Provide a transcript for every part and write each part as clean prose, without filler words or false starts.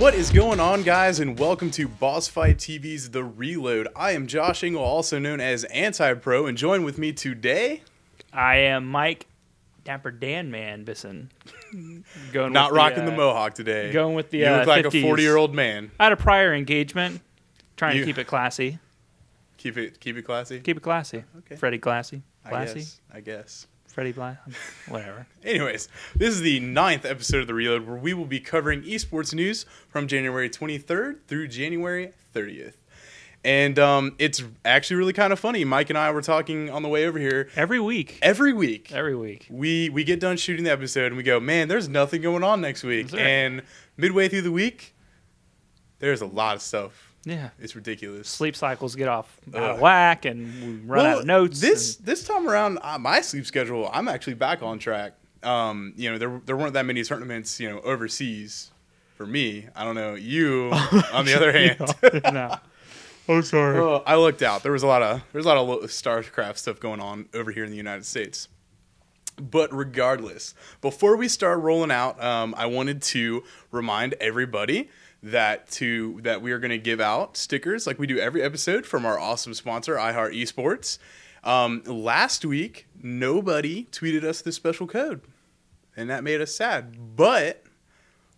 What is going on, guys, and welcome to BossFightTV's The Reload. I am Josh Engel, also known as Anti-Pro, and joined with me today... I am Mike Dapper Dan Man Bisson. Not rocking the mohawk today. Going with the You look like 50s. a 40-year-old man. I had a prior engagement, trying to keep it classy. Keep it classy? Keep it classy. Okay. Freddie Classy. Classy? I guess. Freddie Bly. Whatever. Anyways, this is the 9th episode of The Reload, where we will be covering esports news from January 23rd through January 30th. And it's actually really kind of funny. Mike and I were talking on the way over here. Every week. We get done shooting the episode and we go, man, there's nothing going on next week. Right. And midway through the week, there's a lot of stuff. Yeah. It's ridiculous. Sleep cycles get out of whack and we run out of notes. This time around, my sleep schedule, I'm actually back on track. There weren't that many tournaments, overseas for me. I don't know. You, on the other hand. No. Oh, sorry. I looked out. There was a lot of StarCraft stuff going on over here in the United States. But regardless, before we start rolling out, I wanted to remind everybody that we are going to give out stickers like we do every episode from our awesome sponsor, iHeart Esports. Last week, nobody tweeted us this special code, and that made us sad. But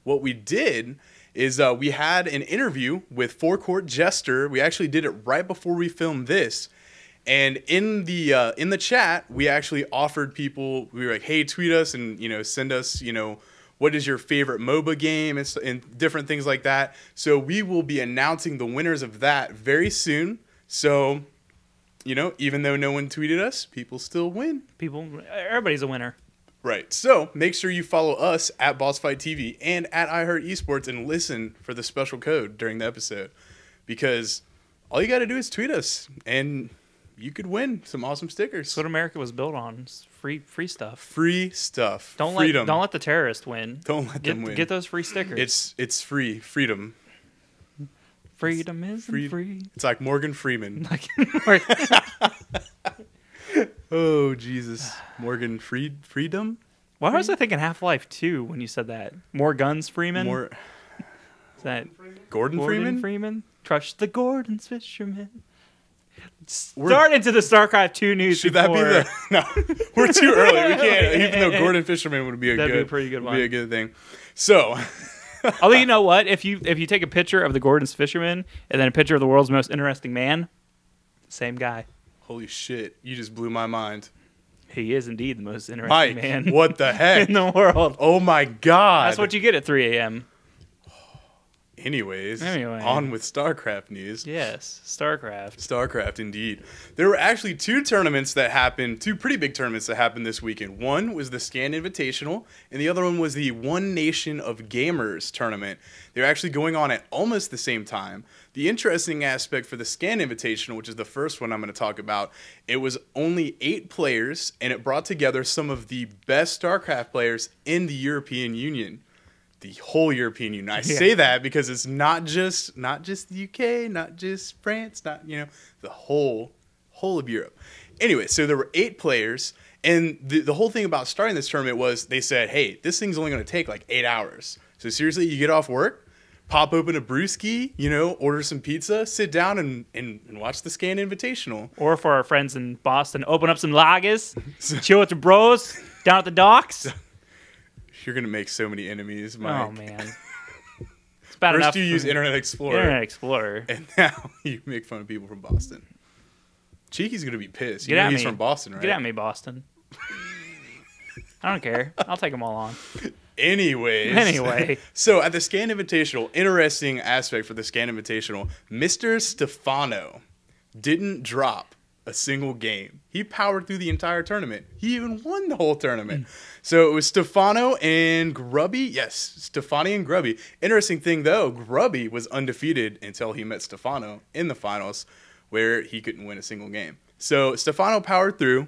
what we did is we had an interview with Forecourt Jester. We actually did it right before we filmed this. And in the chat, we actually offered people, we were like, hey, tweet us and, send us, what is your favorite MOBA game and different things like that. So we will be announcing the winners of that very soon. So, even though no one tweeted us, people still win. Everybody's a winner. Right. So make sure you follow us at BossFightTV and at iHeart Esports and listen for the special code during the episode, because all you got to do is tweet us and you could win some awesome stickers. That's what America was built on. It's free stuff. Free stuff. Don't let the terrorists win. Don't let them win. Get those free stickers. It's free. Freedom. Freedom isn't free. It's like Morgan Freeman. Oh, Jesus. Morgan Freedom? Why was I thinking Half-Life 2 when you said that? More guns, Freeman? Is that Gordon Freeman? Trust the Gordon's fisherman. Start into the StarCraft 2 news. Should that be the... No, we're too early. We can't, even though Gordon Fisherman would be a pretty good one. Be a good thing. So... Although, you know what? If you take a picture of the Gordon's fisherman and then a picture of the world's most interesting man, same guy. Holy shit, you just blew my mind. He is indeed the most interesting man. What the heck? In the world. Oh my God. That's what you get at 3 a.m. Anyways, on with StarCraft news. Yes, StarCraft. StarCraft, indeed. There were actually two pretty big tournaments that happened this weekend. One was the Scan Invitational, and the other one was the One Nation of Gamers tournament. They're actually going on at almost the same time. The interesting aspect for the Scan Invitational, which is the first one I'm going to talk about, it was only 8 players, and it brought together some of the best StarCraft players in the European Union. The whole European Union. I say that because it's not just the UK, not just France, the whole of Europe. Anyway, so there were 8 players, and the whole thing about starting this tournament was they said, hey, this thing's only going to take like 8 hours. So seriously, you get off work, pop open a brewski, order some pizza, sit down and watch the Scan Invitational. Or for our friends in Boston, open up some lagers, chill with your bros down at the docks. You're going to make so many enemies, Mike. Oh, man. It's bad enough. First you use Internet Explorer. And now you make fun of people from Boston. Cheeky's going to be pissed. He's from Boston, right? Get at me, Boston. I don't care. I'll take them all on. Anyway. So at the Scan Invitational, interesting aspect for the Scan Invitational, Mr. Stefano didn't drop a single game. He powered through the entire tournament. He even won the whole tournament. So it was Stefano and Grubby. Yes, Stefani and Grubby. Interesting thing, though, Grubby was undefeated until he met Stefano in the finals, where he couldn't win a single game. So Stefano powered through.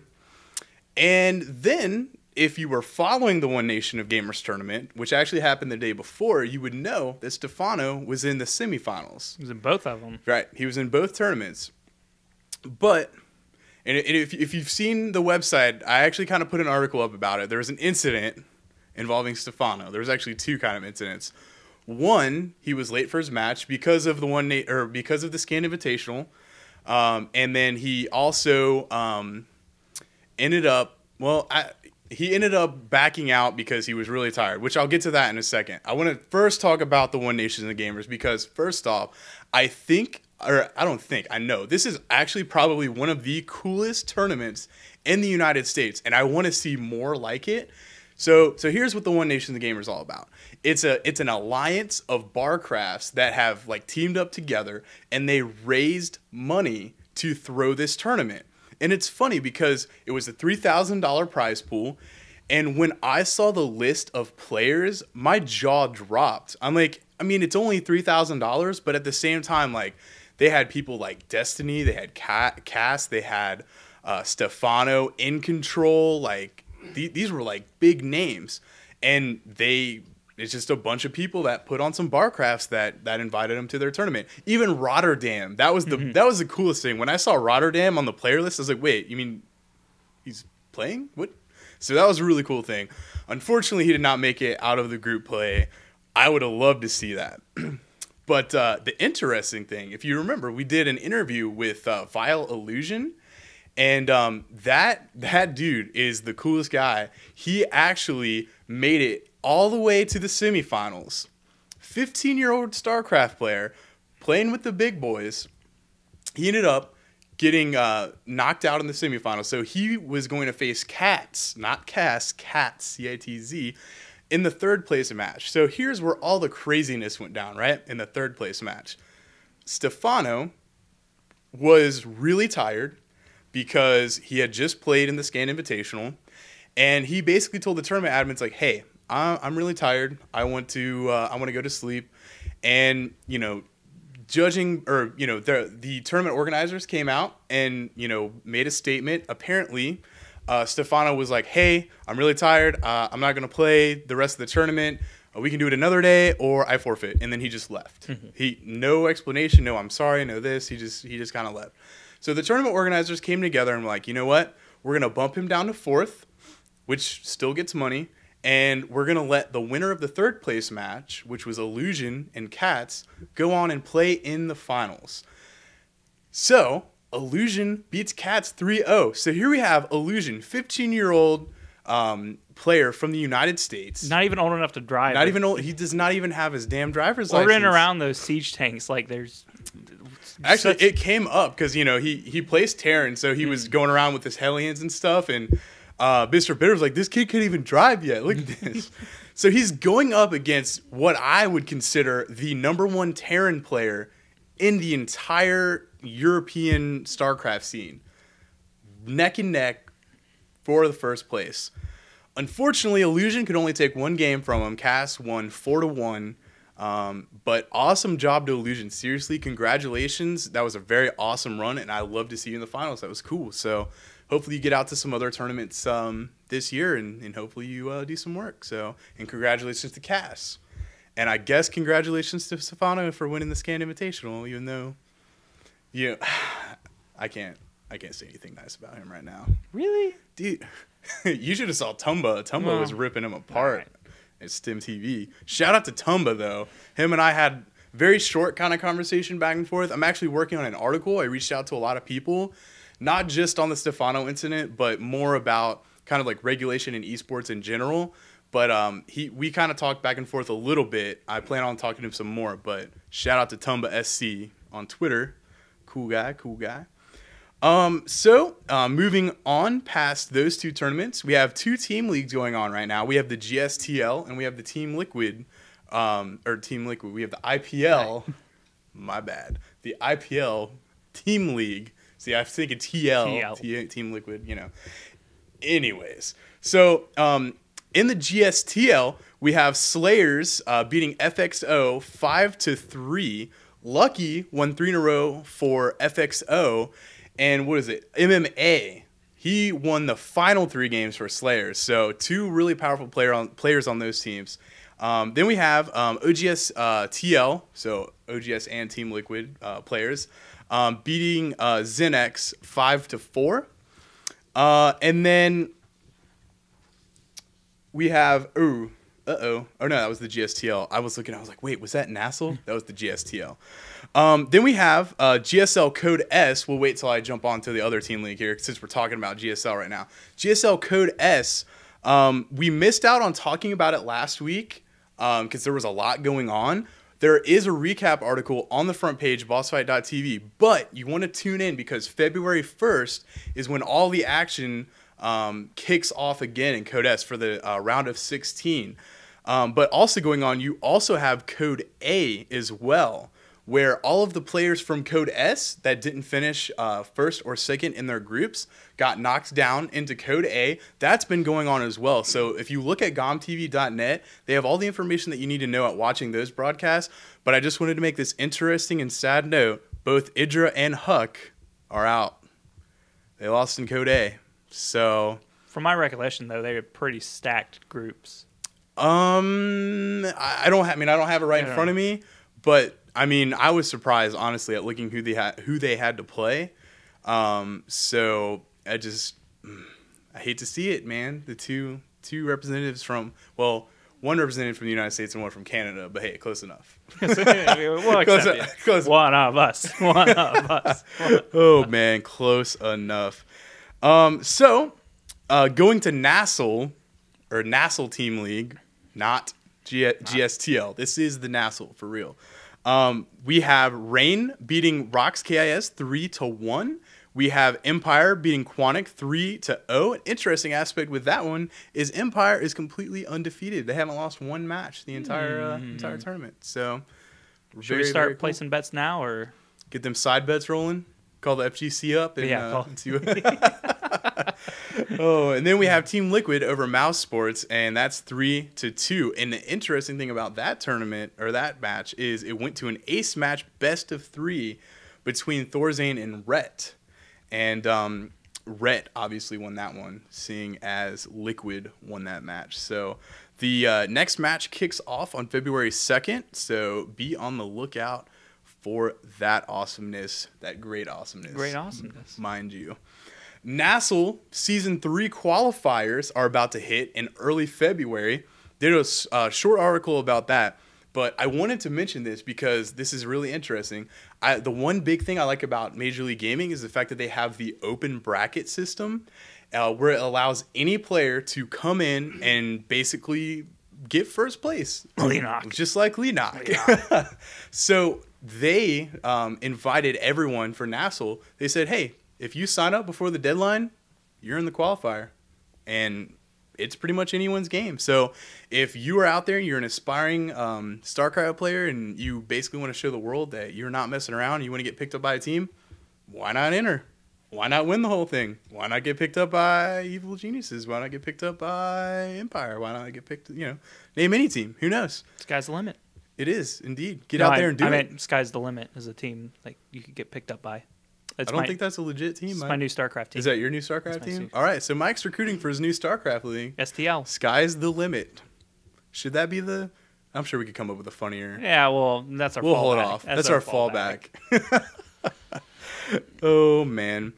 And then, if you were following the One Nation of Gamers tournament, which actually happened the day before, you would know that Stefano was in the semifinals. He was in both of them. Right. He was in both tournaments. But... And if you've seen the website, I actually kind of put an article up about it. There was an incident involving Stefano. There was actually 2 kind of incidents. One, he was late for his match because of because of the Scan Invitational, and then he also ended up backing out because he was really tired, which I'll get to that in a second. I want to first talk about the One Nation of Gamers because first off, I know this is actually probably one of the coolest tournaments in the United States, and I want to see more like it. So here's what the One Nation of Gamers is all about. It's an alliance of bar crafts that have like teamed up together, and they raised money to throw this tournament. And it's funny because it was a $3,000 prize pool, and when I saw the list of players, my jaw dropped. I'm like, I mean, it's only $3,000, but at the same time, like, they had people like Destiny, they had Cass, they had Stefano, In Control, like these were like big names, and it's just a bunch of people that put on some bar crafts that invited them to their tournament. Even Rotterdam, that was the coolest thing. When I saw Rotterdam on the player list, I was like, wait, you mean he's playing? What? So that was a really cool thing. Unfortunately, he did not make it out of the group play. I would have loved to see that. But the interesting thing, if you remember, we did an interview with Vile Illusion, and that dude is the coolest guy. He actually made it all the way to the semifinals. 15-year-old StarCraft player playing with the big boys. He ended up getting knocked out in the semifinals. So he was going to face Cats, not Cass, Cats, C-A-T-Z, in the third place match. So here's where all the craziness went down, right? In the third place match. Stefano was really tired because he had just played in the Scan Invitational, and he basically told the tournament admins, like, hey, I'm really tired. I want to go to sleep. And, you know, the tournament organizers came out and, you know, made a statement. Apparently, Stefano was like, hey, I'm really tired. I'm not going to play the rest of the tournament. We can do it another day, or I forfeit. And then he just left. No explanation. No, I'm sorry. No this. He just kind of left. So the tournament organizers came together and were like, you know what? We're going to bump him down to fourth, which still gets money. And we're going to let the winner of the third place match, which was Illusion and Cats, go on and play in the finals. So Illusion beats Cats 3-0. So here we have Illusion, 15-year-old player from the United States. Not even old enough to drive. Not even old. He does not even have his damn driver's license. Ordering around those siege tanks like there's... Actually, it came up because, you know, he plays Terran, so he was going around with his Hellions and stuff, and Mr. Bitter was like, this kid can't even drive yet. Look at this. So he's going up against what I would consider the #1 Terran player in the entire European StarCraft scene. Neck and neck for the first place. Unfortunately, Illusion could only take one game from him. Cass won 4-1. But awesome job to Illusion. Seriously, congratulations. That was a very awesome run, and I love to see you in the finals. That was cool. So hopefully you get out to some other tournaments this year, and hopefully you do some work. So, and congratulations to Cass. And I guess congratulations to Stefano for winning the Scan Invitational, even though, you know, I can't say anything nice about him right now. Really? Dude, you should have saw Tumba. Tumba was ripping him apart. Right. At Stim TV. Shout out to Tumba, though. Him and I had very short kind of conversation back and forth. I'm actually working on an article. I reached out to a lot of people, not just on the Stefano incident, but more about kind of like regulation in esports in general. But we kind of talked back and forth a little bit. I plan on talking to him some more. But shout out to Tumba SC on Twitter. Cool guy, cool guy. So moving on past those two tournaments, we have two team leagues going on right now. We have the GSTL and we have the Team Liquid, We have the IPL. My bad. The IPL Team League. See, I was thinking TL. Team Liquid, you know. Anyways, so in the GSTL, we have Slayers beating FXO 5-3. Lucky won 3 in a row for FXO. And what is it? MMA. He won the final 3 games for Slayers. So 2 really powerful players on those teams. Then we have OGS TL, so OGS and Team Liquid players, beating Zenex 5-4. And then we have Oh no, that was the GSTL. I was like, wait, was that NASL? That was the GSTL. Then we have GSL Code S. We'll wait till I jump on to the other team league here since we're talking about GSL right now. GSL Code S, we missed out on talking about it last week because there was a lot going on. There is a recap article on the front page, BossFight.tv, but you want to tune in because February 1st is when all the action kicks off again in Code S for the round of 16. But also going on, you also have Code A as well, where all of the players from Code S that didn't finish first or second in their groups got knocked down into Code A. That's been going on as well. So if you look at gomtv.net, they have all the information that you need to know at watching those broadcasts. But I just wanted to make this interesting and sad note. Both Idra and Huck are out. They lost in Code A. So from my recollection, though, they were pretty stacked groups. I don't have it right in front of me, but I mean, I was surprised honestly at looking who they had to play. So I hate to see it, man. The two representatives from, well, one representative from the United States and one from Canada, but hey, close enough. Close. One of us. Oh man, close enough. So going to NASL or NASL Team League, not GSTL. This is the NASL for real. We have Rain beating Rox KIS 3-1. We have Empire beating Quantic 3-0. An interesting aspect with that one is Empire is completely undefeated. They haven't lost one match the entire tournament. So should we start placing bets now or get them side bets rolling? Call the FGC up and, and see what. Oh, and then we have Team Liquid over Mouse Sports, and that's 3-2. And the interesting thing about that tournament or that match is it went to an ace match, best of 3 between Thorzane and Rhett. And Rhett obviously won that one, seeing as Liquid won that match. So the next match kicks off on February 2nd. So be on the lookout for that awesomeness, that great awesomeness. Mind you. NASL Season 3 qualifiers are about to hit in early February. Did a short article about that, but I wanted to mention this because this is really interesting. The one big thing I like about Major League Gaming is the fact that they have the open bracket system where it allows any player to come in and basically get first place. Just like Leenock. So they invited everyone for NASL. They said, hey, if you sign up before the deadline, you're in the qualifier. And it's pretty much anyone's game. So if you are out there and you're an aspiring StarCraft player and you basically want to show the world that you're not messing around and you want to get picked up by a team, why not enter? Why not win the whole thing? Why not get picked up by Evil Geniuses? Why not get picked up by Empire? Why not get picked, name any team. Who knows? Sky's the limit. It is, indeed. Get out there and do it. I mean, Sky's the limit as a team like you could get picked up by. I don't think that's a legit team. It's my new StarCraft team. Is that your new StarCraft team? All right, so Mike's recruiting for his new StarCraft league. STL. Sky's the limit. Should that be the... I'm sure we could come up with a funnier... Yeah, well, that's our fallback. We'll hold off. That's our fallback. Oh, man.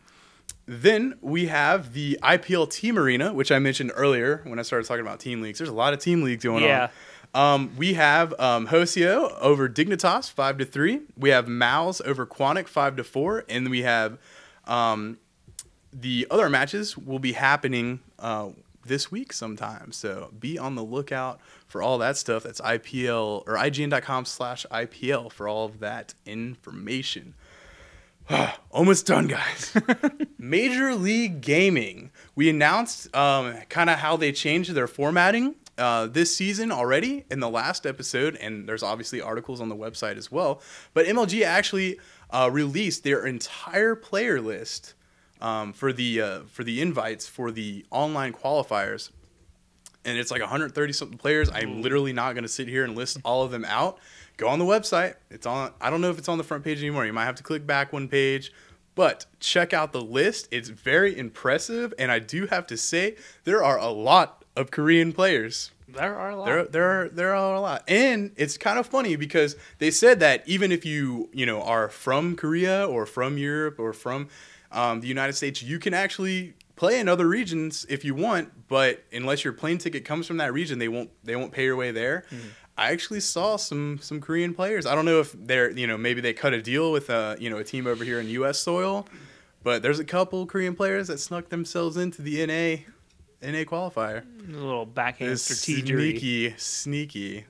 Then we have the IPL Team Arena, which I mentioned earlier when I started talking about team leagues. There's a lot of team leagues going on. We have Hosio over Dignitas 5-3. We have Mouse over Quantic 5-4, and then we have the other matches will be happening this week sometime. So be on the lookout for all that stuff. That's IPL or IGN.com/IPL for all of that information. Almost done, guys. Major League Gaming. We announced kind of how they changed their formatting this season already in the last episode, and there's obviously articles on the website as well. But MLG actually released their entire player list for the invites for the online qualifiers, and it's like 130 something players. I'm literally not going to sit here and list all of them out. Go on the website. It's on. I don't know if it's on the front page anymore. You might have to click back one page. But check out the list. It's very impressive, and I do have to say there are a lot of Korean players. There are a lot. There are a lot, and it's kind of funny because they said that even if you are from Korea or from Europe or from the United States, you can actually play in other regions if you want, but unless your plane ticket comes from that region, they won't pay your way there. Mm-hmm. I actually saw some Korean players. I don't know if they're, maybe they cut a deal with a team over here in U.S. soil, but there's a couple Korean players that snuck themselves into the NA qualifier. A little backhand strategy. Sneaky.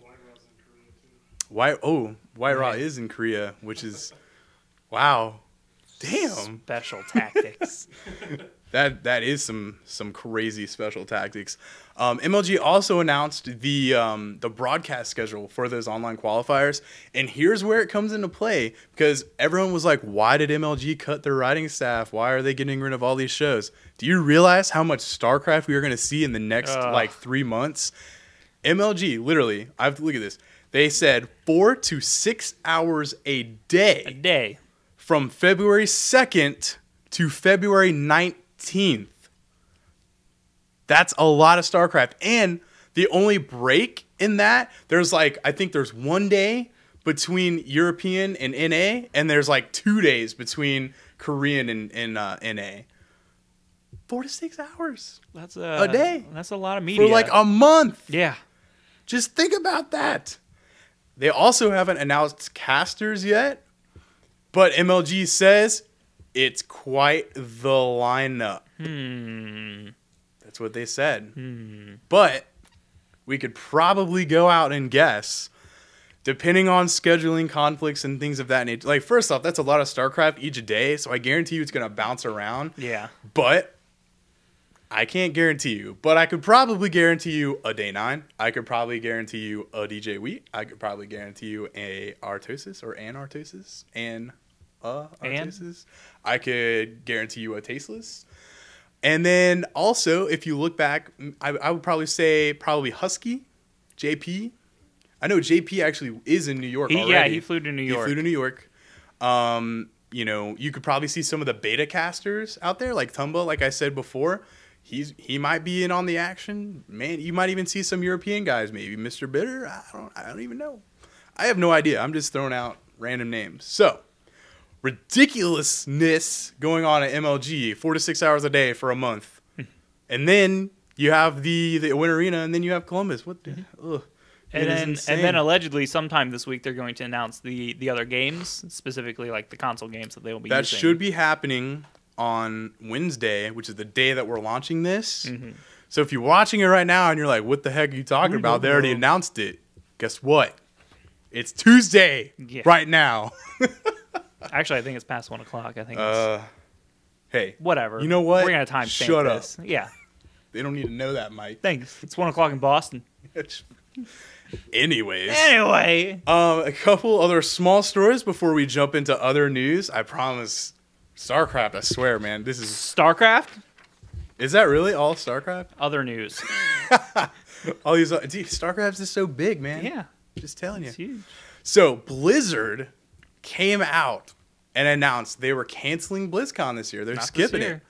White Raw is in Korea, which is, wow, damn. Special tactics. That is some crazy special tactics. MLG also announced the broadcast schedule for those online qualifiers, and here's where it comes into play, because everyone was like, why did MLG cut their writing staff? Why are they getting rid of all these shows? Do you realize how much StarCraft we are going to see in the next 3 months? MLG, literally, I have to look at this. They said 4 to 6 hours a day. From February 2nd to February 19th. That's a lot of StarCraft. And the only break in that, I think there's 1 day between European and NA, and there's 2 days between Korean and NA. 4 to 6 hours. That's a day. That's a lot of media. For a month. Yeah. Just think about that. They also haven't announced casters yet, but MLG says it's quite the lineup. That's what they said. But we could probably go out and guess, depending on scheduling conflicts and things of that nature. First off, that's a lot of StarCraft each day, so I guarantee you it's going to bounce around. Yeah. But I can't guarantee you. But I could probably guarantee you a Day 9. I could probably guarantee you a DJ Wheat. I could probably guarantee you a Artosis or an Artosis. Artosis. I could guarantee you a Tasteless. And then also, if you look back, I would probably say Husky, JP. I know JP actually is in New York already. Yeah, he flew to New York. You could probably see some of the beta casters out there, like Tumba, like I said before. He might be in on the action. Man, you might even see some European guys, maybe Mr. Bitter. I don't even know. I have no idea. I'm just throwing out random names. So, ridiculousness going on at MLG, 4 to 6 hours a day for a month. And then you have the Win Arena, and then you have Columbus. What the And then allegedly sometime this week they're going to announce the other games, specifically the console games that they will be using. That should be happening on Wednesday, which is the day that we're launching this. Mm-hmm. So if you're watching it right now and you're like, what the heck are you talking about? They already announced it. Guess what? It's Tuesday right now. Actually, I think it's past 1 o'clock. I think it's... Hey. Whatever. You know what? We're going to timestamp Shut up. this. Yeah. They don't need to know that, Mike. Thanks. It's 1 o'clock in Boston. Anyways. A couple other small stories before we jump into other news. I promise... StarCraft, I swear, man. This is... StarCraft? Is that really all StarCraft? Other news. All these... Dude, StarCraft's just so big, man. Yeah. Just telling you. It's huge. So, Blizzard came out and announced they were canceling BlizzCon this year. They're skipping it.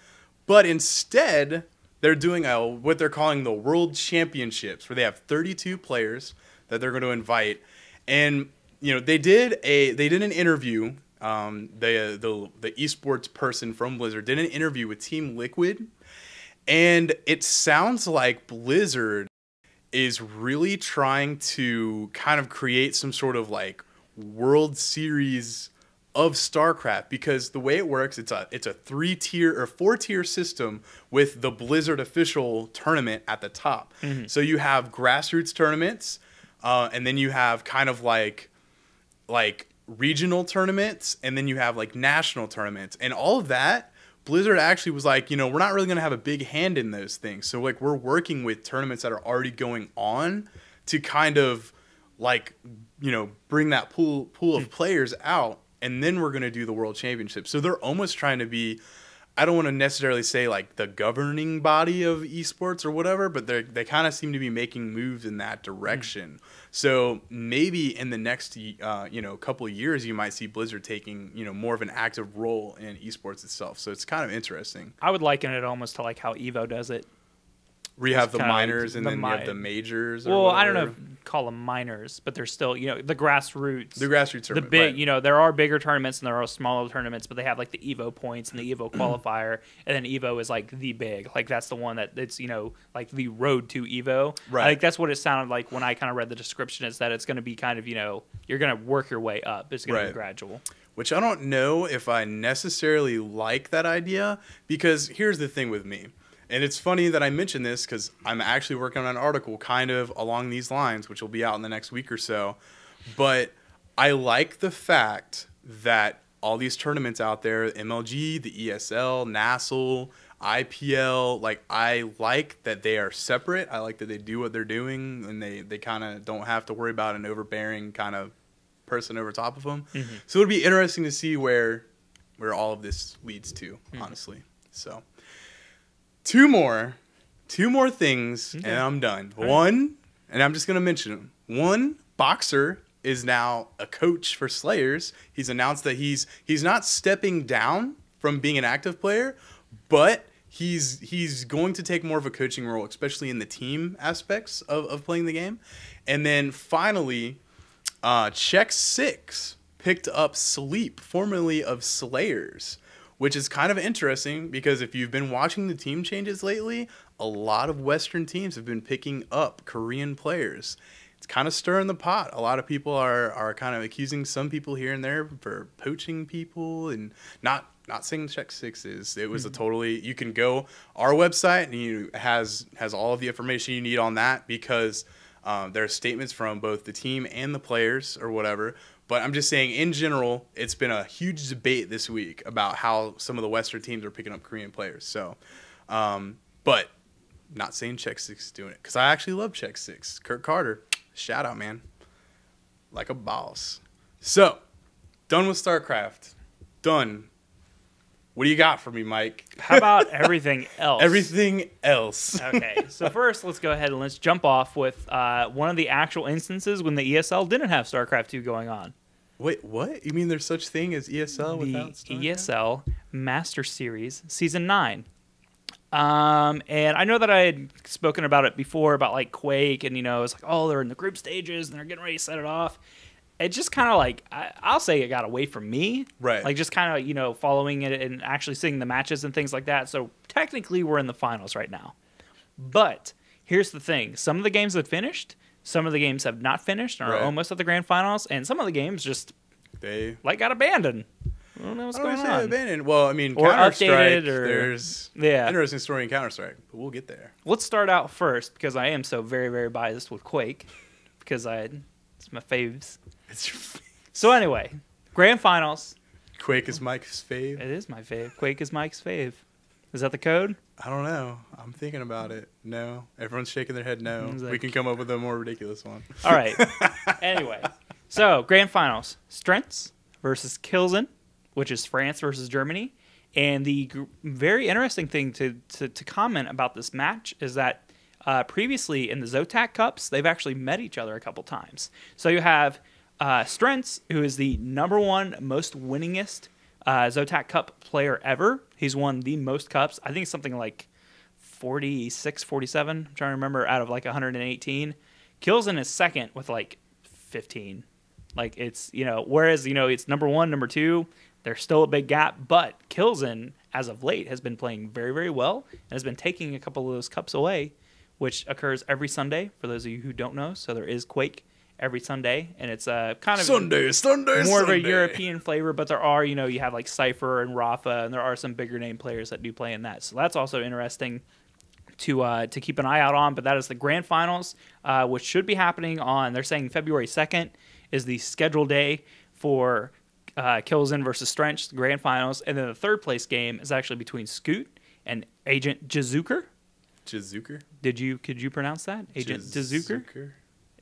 But instead, they're doing what they're calling the World Championships, where they have 32 players that they're going to invite. And, they did an interview... the esports person from Blizzard did an interview with Team Liquid, and it sounds like Blizzard is really trying to kind of create some sort of World Series of StarCraft, because the way it works, it's a 3-tier or 4-tier system with the Blizzard official tournament at the top. Mm-hmm. So you have grassroots tournaments, and then you have kind of like regional tournaments, and then you have national tournaments, and all of that. Blizzard actually was we're not really going to have a big hand in those things. So we're working with tournaments that are already going on to kind of bring that pool of players out, and then we're going to do the World Championship. So they're almost trying to be, I don't want to necessarily say the governing body of esports or whatever, but they kind of seem to be making moves in that direction. So maybe in the next couple of years, you might see Blizzard taking more of an active role in esports itself. So it's kind of interesting. I would liken it almost to how Evo does it. We have the kinda like minors, and the then you have the majors. Or well, whatever. I don't know if you call them minors, but they're still, the grassroots. The grassroots the tournament, big, right. there are bigger tournaments and there are smaller tournaments, but they have like the Evo points and the Evo qualifier, and then Evo is like the big, like that's the one that it's like the road to Evo. Right. I think that's what it sounded like when I kind of read the description. Is that it's going to be kind of you're going to work your way up. It's going to be gradual. Which I don't know if I necessarily like that idea, because here's the thing with me. And it's funny that I mention this because I'm actually working on an article kind of along these lines, which will be out in the next week or so. But I like the fact that all these tournaments out there, MLG, the ESL, NASL, IPL, like I like that they are separate. I like that they do what they're doing, and they kind of don't have to worry about an overbearing kind of person over top of them. Mm-hmm. So it'd be interesting to see where all of this leads to, honestly. So two more things, and I'm done. One, and I'm just gonna mention them. One, Boxer is now a coach for Slayers. He's announced that he's not stepping down from being an active player, but he's going to take more of a coaching role, especially in the team aspects of playing the game. And then finally, Check 6 picked up Sleep, formerly of Slayers, which is kind of interesting because if you've been watching the team changes lately, a lot of Western teams have been picking up Korean players. It's kind of stirring the pot. A lot of people are kind of accusing some people here and there for poaching people, and not saying Check 6 is. It was a totally, you can go our website and you has all of the information you need on that, because there are statements from both the team and the players or whatever. But I'm just saying, in general, it's been a huge debate this week about how some of the Western teams are picking up Korean players. So, but not saying Check 6 is doing it, because I actually love Check 6. Kurt Carter, shout out, man. Like a boss. So, done with StarCraft. Done. What do you got for me, Mike? How about everything else? Everything else. Okay, so first let's go ahead and let's jump off with one of the actual instances when the ESL didn't have StarCraft 2 going on. Wait, what? You mean there's such thing as ESL without StarCraft? The ESL Master Series Season 9. And I know that I had spoken about it before, about like Quake, and it's like, oh, they're in the group stages and they're getting ready to set it off. It just kind of like, I'll say it got away from me. Right. Like just kind of, following it and actually seeing the matches and things like that. So technically we're in the finals right now. But here's the thing. Some of the games have finished. Some of the games have not finished and are almost at the grand finals. And some of the games just got abandoned. I don't know what's going on. Abandoned. Well, I mean, or Counter-Strike, updated, or there's interesting story in Counter-Strike, but we'll get there. Let's start out first, because I am so very, very biased with Quake, because it's my faves. It's your fave. So anyway, grand finals. Quake is Mike's fave. It is my fave. Quake is Mike's fave. Is that the code? I don't know. I'm thinking about it. No. Everyone's shaking their head no. Like, we can come up with a more ridiculous one. All right. Anyway, so grand finals. Strengths versus Killzone, which is France versus Germany. And the very interesting thing to comment about this match is that previously in the Zotac Cups, they've actually met each other a couple times. So you have Strengths, who is the #1 most winningest Zotac Cup player ever. He's won the most cups. I think it's something like 46, 47. I'm trying to remember, out of like 118. Killzone is second with like 15. Like it's, whereas, it's #1, #2. There's still a big gap, but Killzone, as of late, has been playing very, very well and has been taking a couple of those cups away, which occurs every Sunday, for those of you who don't know. So there is Quake every Sunday, and it's kind of Sunday, more of a European flavor, but there are, you have like Cypher and Rafa, and there are some bigger name players that do play in that. So that's also interesting to keep an eye out on. But that is the grand finals, which should be happening on, they're saying February 2nd is the scheduled day for Killzone versus Strengths, the grand finals. And then the third place game is actually between Scoot and Agent Jazuker. Jazuker? Could you pronounce that? Agent Jazuker?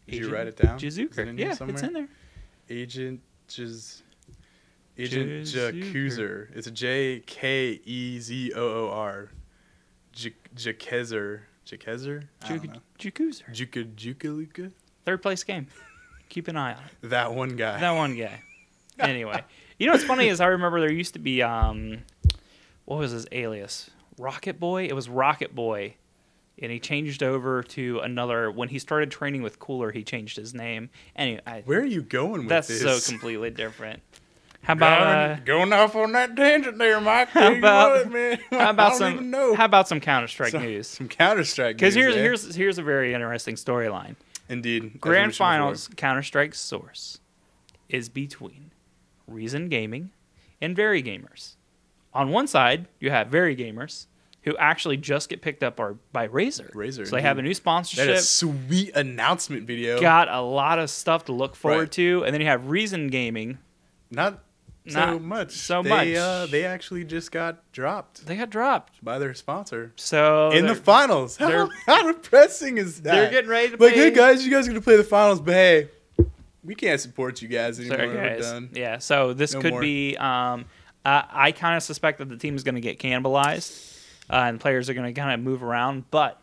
Did you write it down? Jazuker. Yeah, it's in there. Agent Jakuzer. It's a Jkezoor. Jakezer. Jakuzer. Third place game. Keep an eye on it. That one guy. Anyway, what's funny is I remember there used to be what was his alias? Rocket Boy. It was Rocket Boy and he changed over to another. When he started training with Cooler, he changed his name. Anyway, Where are you going with that's this? so completely different. How about going off on that tangent there, Mike? how about man? how about I don't even some know. how about some Counter-Strike news? Some Counter-Strike Because news, here's a very interesting storyline. Indeed. As Grand mentioned Finals Counter-Strike source is between Reason Gaming and Very Gamers. On one side, you have Very Gamers, who actually just get picked up by Razer. Razer, So they have a new sponsorship. That is a sweet announcement video. Got a lot of stuff to look forward to. And then you have Reason Gaming. Not so much. They actually just got dropped They got dropped. by their sponsor. So In the finals. How depressing is that? They're getting ready to play. Like, hey guys, you guys are going to play the finals, but hey, we can't support you guys anymore. Sorry, We're guys. done. Yeah, so this No could more. be. I kind of suspect that the team is going to get cannibalized, and players are going to kind of move around. But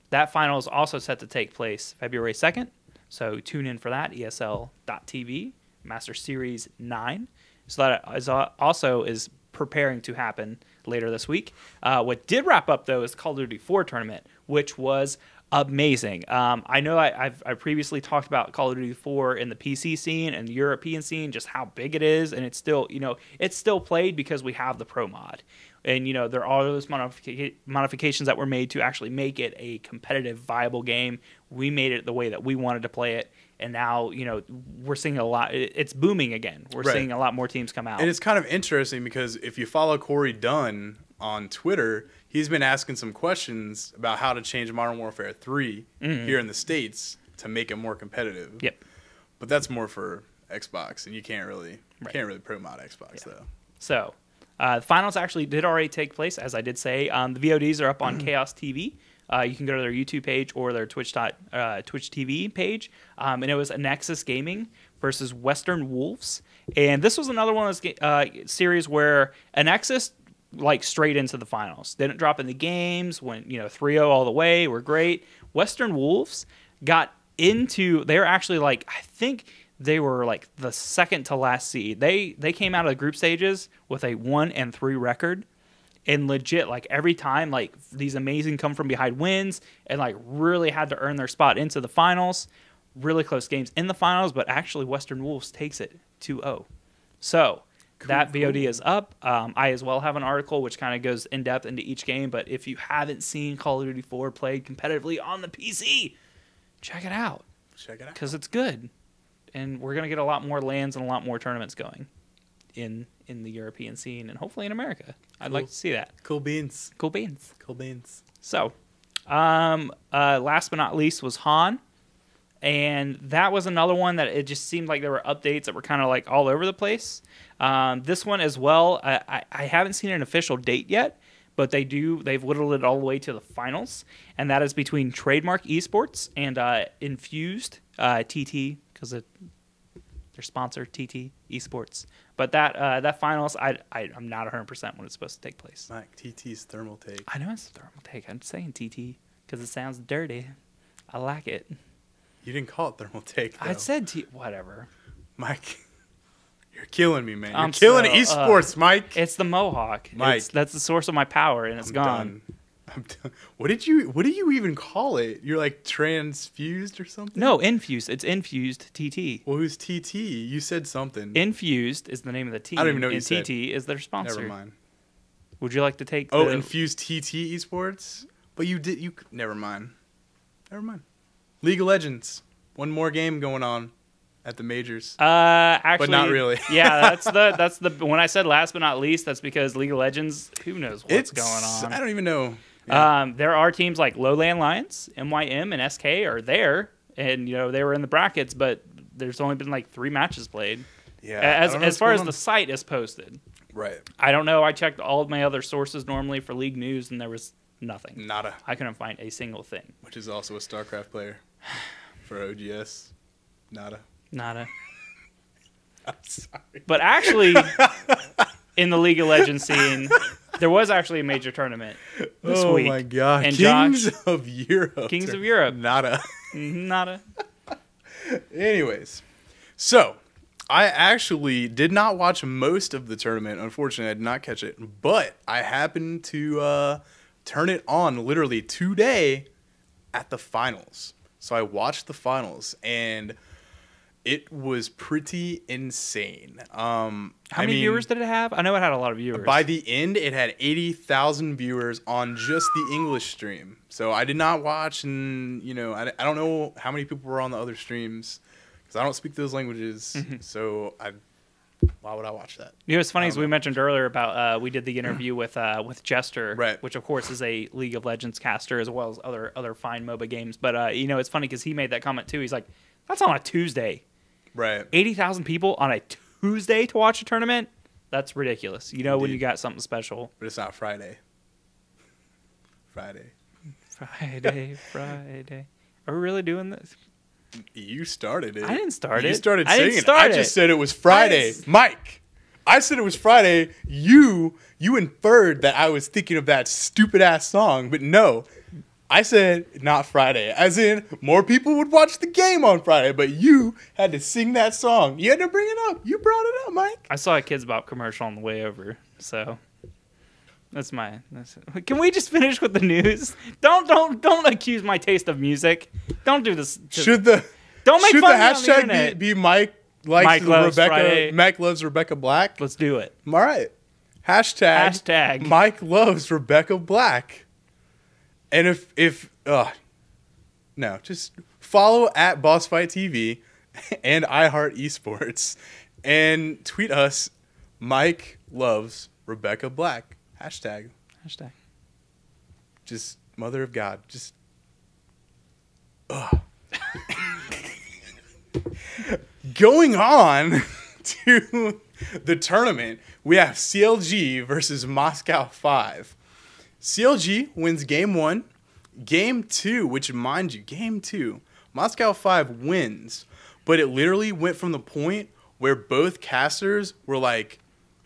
that final is also set to take place February 2nd. So tune in for that. ESL.TV Master Series 9. So that is also is preparing to happen later this week. What did wrap up though is the Call of Duty 4 tournament, which was amazing. I know I previously talked about Call of Duty 4 in the PC scene and the European scene, just how big it is, and it's still, it's still played because we have the Pro mod. And, there are those modifications that were made to actually make it a competitive, viable game. We made it the way that we wanted to play it. And now, we're seeing a lot. It's booming again. We're seeing a lot more teams come out. And it's kind of interesting because if you follow Corey Dunn on Twitter, he's been asking some questions about how to change Modern Warfare 3 here in the States to make it more competitive. Yep. But that's more for Xbox, and you can't really pro mod Xbox though. So, the finals actually did already take place, as I did say. The VODs are up on Chaos TV. You can go to their YouTube page or their Twitch TV page. And it was a Nexus Gaming versus Western Wolves. And this was another one of those series where a Nexus straight into the finals. Didn't drop in the games, went 3-0 all the way, were great. Western Wolves got into, they're actually I think they were the second to last seed. They came out of the group stages with a 1-3 record. And legit, every time, these amazing come from behind wins and, really had to earn their spot into the finals. Really close games in the finals, but actually Western Wolves takes it 2-0. So, that VOD is up. I as well have an article which kind of goes in-depth into each game, but if you haven't seen Call of Duty 4 played competitively on the PC, check it out. Because it's good. And we're going to get a lot more LANs and a lot more tournaments going in the European scene and hopefully in America. I'd like to see that. Cool beans. So, last but not least was Han. And that was another one that it just seemed like there were updates that were kind of all over the place. This one as well, I haven't seen an official date yet, but they've whittled it all the way to the finals. And that is between Trademark Esports and Infused TT, because their sponsor, TT Esports. But that finals, I'm not 100% when it's supposed to take place. Mike, TT's thermal take. I know it's thermal take. I'm saying TT because it sounds dirty. I like it. You didn't call it thermal take, though. I said whatever. Mike, you're killing me, man. You're killing esports, Mike. It's the Mohawk. Mike. That's the source of my power, and it's gone. Done. I'm done. What do you even call it? You're transfused or something? No, Infused. It's Infused TT. Well, who's TT? You said something. Infused is the name of the team. I don't even know what you and said. TT is their sponsor. Never mind. Would you like to take Infused TT Esports? But never mind. League of Legends. One more game going on at the majors. Actually, but not really. Yeah, that's the when I said last but not least, that's because League of Legends, who knows what's going on. I don't even know. Yeah. There are teams like Lowland Lions, MYM, and SK are there, and they were in the brackets, but there's only been 3 matches played. Yeah. As far as the site is posted. Right. I don't know. I checked all of my other sources normally for league news, and there was nothing. Nada. I couldn't find a single thing. Which is also a StarCraft player for OGS. Nada. I'm sorry. But actually, in the League of Legends scene, there was actually a major tournament this week. Oh my god. And Kings of Europe. Kings of Europe. Nada. Nada. Anyways. So, I actually did not watch most of the tournament. Unfortunately, I did not catch it. But I happened to turn it on literally today at the finals. So I watched the finals, and it was pretty insane. How many viewers did it have? I know it had a lot of viewers. By the end, it had 80,000 viewers on just the English stream. So I did not watch, and I don't know how many people were on the other streams because I don't speak those languages. So why would I watch that? What's funny is we mentioned earlier about we did the interview with Jester, right, which of course is a League of Legends caster as well as other fine MOBA games. But it's funny because he made that comment too. He's like, "That's on a Tuesday, right? 80,000 people on a Tuesday to watch a tournament? That's ridiculous." Indeed. When you got something special. But it's not Friday. Friday. Are we really doing this? You started it. I didn't start it. You started saying it. I just said it was Friday. Mike, I said it was Friday. You inferred that I was thinking of that stupid-ass song, but no. I said not Friday. As in, more people would watch the game on Friday, but you had to sing that song. You had to bring it up. You brought it up, Mike. I saw a Kids Bop commercial on the way over, so... Can we just finish with the news? Don't accuse my taste of music. Don't do this. Don't make fun of the hashtag be Mike loves Rebecca Black? Let's do it. All right. Hashtag Mike loves Rebecca Black. And if just follow at BossFightTV and iHeart Esports and tweet us Mike loves Rebecca Black. Hashtag. Just mother of God. Just. Going on to the tournament, we have CLG versus Moscow 5. CLG wins game 1. Game 2, which mind you, game 2, Moscow 5 wins. But it literally went from the point where both casters were like,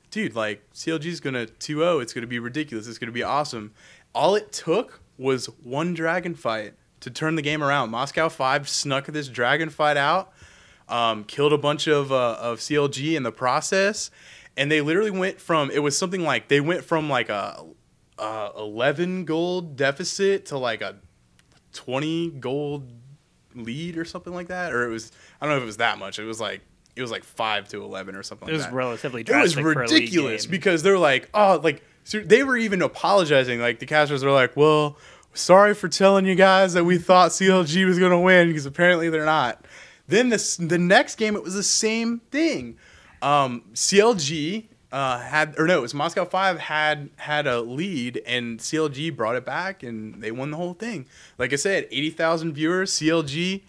dude, like, CLG's going to 2-0. It's going to be ridiculous. It's going to be awesome. All it took was one dragon fight to turn the game around. Moscow 5 snuck this dragon fight out, killed a bunch of CLG in the process, and they literally went from, it was something like, they went from like a 11 gold deficit to like a 20 gold lead or something like that. Or it was, I don't know if it was that much. It was like 5 to 11 or something like that. It was relatively drastic. It was ridiculous because they're like, oh, like, so they were even apologizing. Like, the casters were like, well, sorry for telling you guys that we thought CLG was going to win because apparently they're not. Then the next game, it was the same thing. CLG it was Moscow 5 had a lead, and CLG brought it back, and they won the whole thing. Like I said, 80,000 viewers. CLG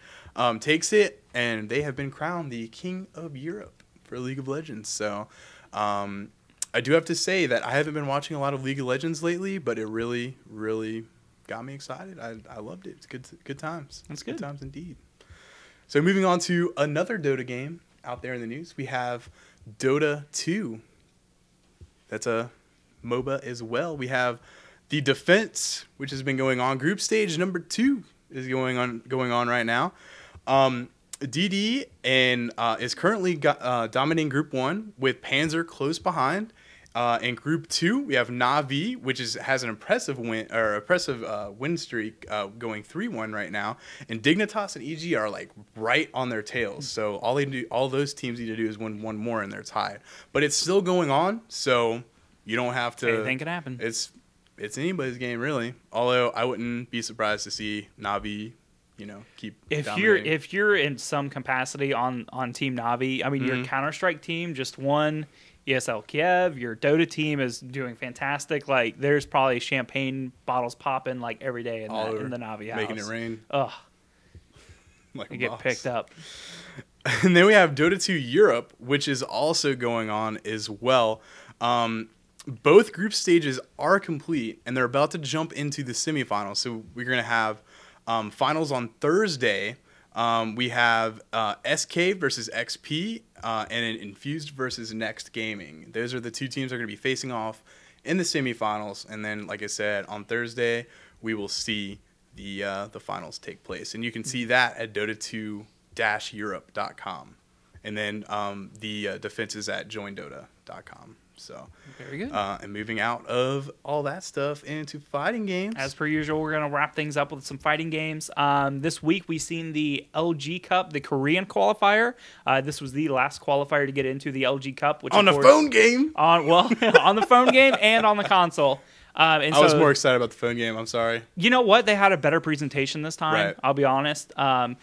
takes it, and they have been crowned the King of Europe for League of Legends. So I do have to say that I haven't been watching a lot of League of Legends lately, but it really, really got me excited. I loved it. It's good times. That's good. Good times indeed. So moving on to another Dota game out there in the news, we have Dota 2. That's a MOBA as well. We have the Defense, which has been going on. Group stage number 2 is going on right now. DD is currently dominating Group 1 with Panzer close behind. In Group 2, we have Na'Vi, which has an impressive win streak going 3-1 right now. And Dignitas and EG are like right on their tails. So all those teams need to do is win one more and they're tied. But it's still going on, so you don't have to. Anything can happen. It's anybody's game really. Although I wouldn't be surprised to see Na'Vi, keep dominating. If you're in some capacity on Team Na'Vi, I mean your Counter-Strike team just won ESL Kiev, your Dota team is doing fantastic. Like, there's probably champagne bottles popping like every day in the Na'Vi house. Making it rain. Ugh. Like you get picked up. And then we have Dota 2 Europe, which is also going on as well. Both group stages are complete, and they're about to jump into the semifinals. So we're going to have finals on Thursday. We have SK versus XP and an Infused versus Next Gaming. Those are the two teams that are going to be facing off in the semifinals. And then, like I said, on Thursday, we will see the finals take place. And you can see that at Dota2-Europe.com. And then the defense is at joindota.com. So very good. And moving out of all that stuff into fighting games. As per usual, we're going to wrap things up with some fighting games. This week, we've seen the LG Cup, the Korean qualifier. This was the last qualifier to get into the LG Cup. Which on the phone game? On the phone game and on the console. And I was more excited about the phone game. I'm sorry. You know what? They had a better presentation this time. Right. I'll be honest. So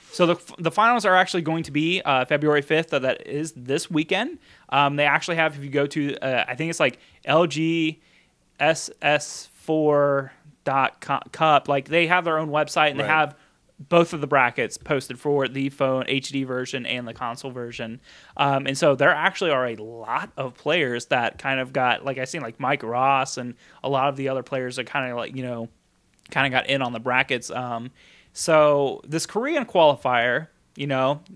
the finals are actually going to be February 5th. That is this weekend. They actually have, if you go to, I think it's like LGSS4.cup. Like they have their own website and they have both of the brackets posted for the phone HD version and the console version. And so there actually are a lot of players that kind of got, like I seen like Mike Ross and a lot of the other players that kind of like, kind of got in on the brackets. So this Korean qualifier,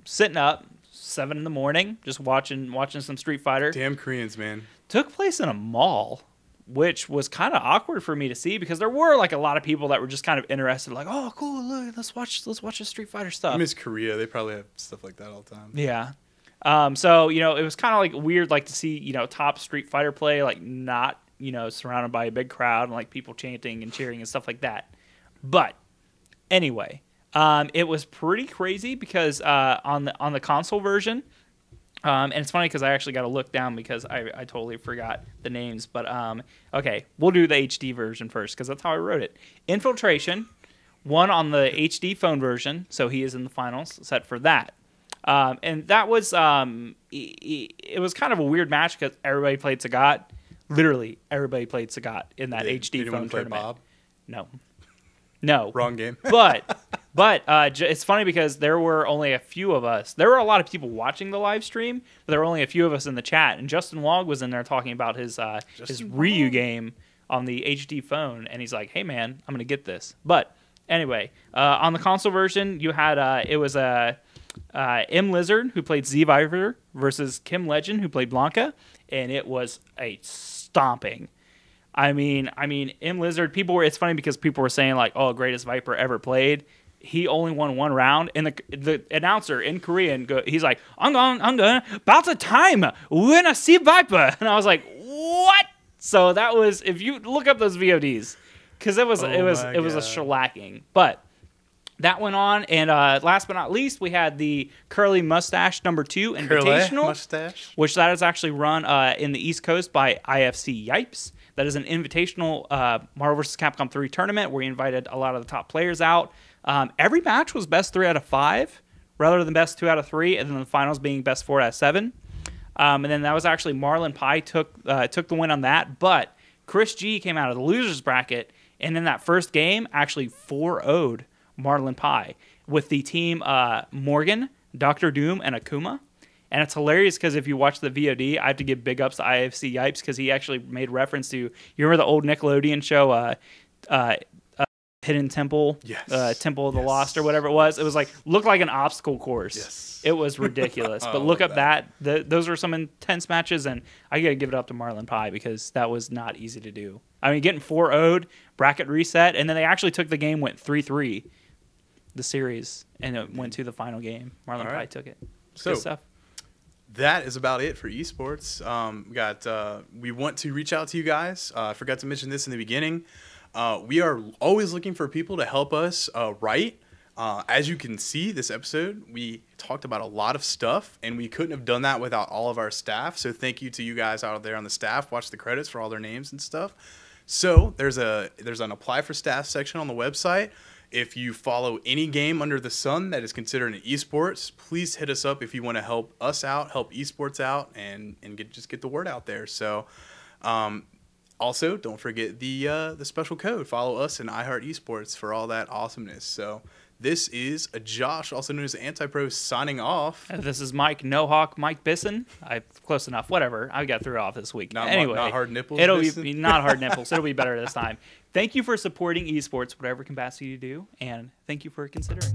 sitting up 7 in the morning, just watching some Street Fighter. Damn Koreans, man. Took place in a mall, which was kind of awkward for me to see because there were like a lot of people that were just kind of interested, like, oh, cool, look, let's watch the Street Fighter stuff. I miss Korea. They probably have stuff like that all the time. Yeah. So, it was kind of like weird, like to see, top Street Fighter play, like not, surrounded by a big crowd and like people chanting and cheering and stuff like that. But anyway, it was pretty crazy because on the console version, and it's funny because I actually got to look down because I totally forgot the names. But okay, we'll do the HD version first because that's how I wrote it. Infiltration won on the HD phone version, so he is in the finals set for that. And that was it was kind of a weird match because everybody played Sagat. Literally, everybody played Sagat in that HD phone tournament. Bob? No. Wrong game. But it's funny because there were only a few of us. There were a lot of people watching the live stream, but there were only a few of us in the chat. And Justin Wog was in there talking about his Ryu game on the HD phone, and he's like, "Hey man, I'm gonna get this." But anyway, on the console version, you had it was M Lizard who played Z Viper versus Kim Legend who played Blanca, and it was a stomping. I mean, M Lizard. It's funny because people were saying like, "Oh, greatest Viper ever played." He only won one round, and the announcer in Korean, he's like, "I'm going, about the time when I see Viper," and I was like, "What?" So that was, if you look up those VODs, because it was a shellacking. But that went on, and last but not least, we had the Curleh Mustache #2 Invitational, Mustache, which that is actually run in the East Coast by IFC Yipes. That is an invitational Marvel vs. Capcom 3 tournament where we invited a lot of the top players out. Every match was best 3 out of 5 rather than best 2 out of 3, and then the finals being best 4 out of 7. And then that was actually Marlon Pie took the win on that, but Chris G came out of the losers bracket, and in that first game actually 4-0'd Marlon Pie with the team Morgan, Dr. Doom, and Akuma. And it's hilarious because if you watch the VOD, I have to give big ups to IFC Yipes because he actually made reference to, you remember the old Nickelodeon show, Hidden Temple, Temple of the Lost or whatever it was? It was like, looked like an obstacle course. Yes. It was ridiculous. But look up that. Those were some intense matches, and I got to give it up to Marlon Pie because that was not easy to do. I mean, getting 4-0'd, bracket reset, and then they actually took the game, went 3-3, the series, and it went to the final game. Marlon Pie took it. So, good stuff. That is about it for esports. We want to reach out to you guys. I forgot to mention this in the beginning. We are always looking for people to help us write. As you can see, this episode, we talked about a lot of stuff, and we couldn't have done that without all of our staff. So thank you to you guys out there on the staff. Watch the credits for all their names and stuff. So there's an apply for staff section on the website. If you follow any game under the sun that is considered an esports, please hit us up if you want to help us out, help esports out, and get the word out there. So, also don't forget the special code. Follow us in iHeart Esports for all that awesomeness. So, this is Josh, also known as Antipro, signing off. And this is Mike Nohawk, Mike Bisson. Close enough. Whatever. I got through it off this week. Not hard nipples. It'll be not hard nipples. It'll be better this time. Thank you for supporting esports, whatever capacity you do, and thank you for considering.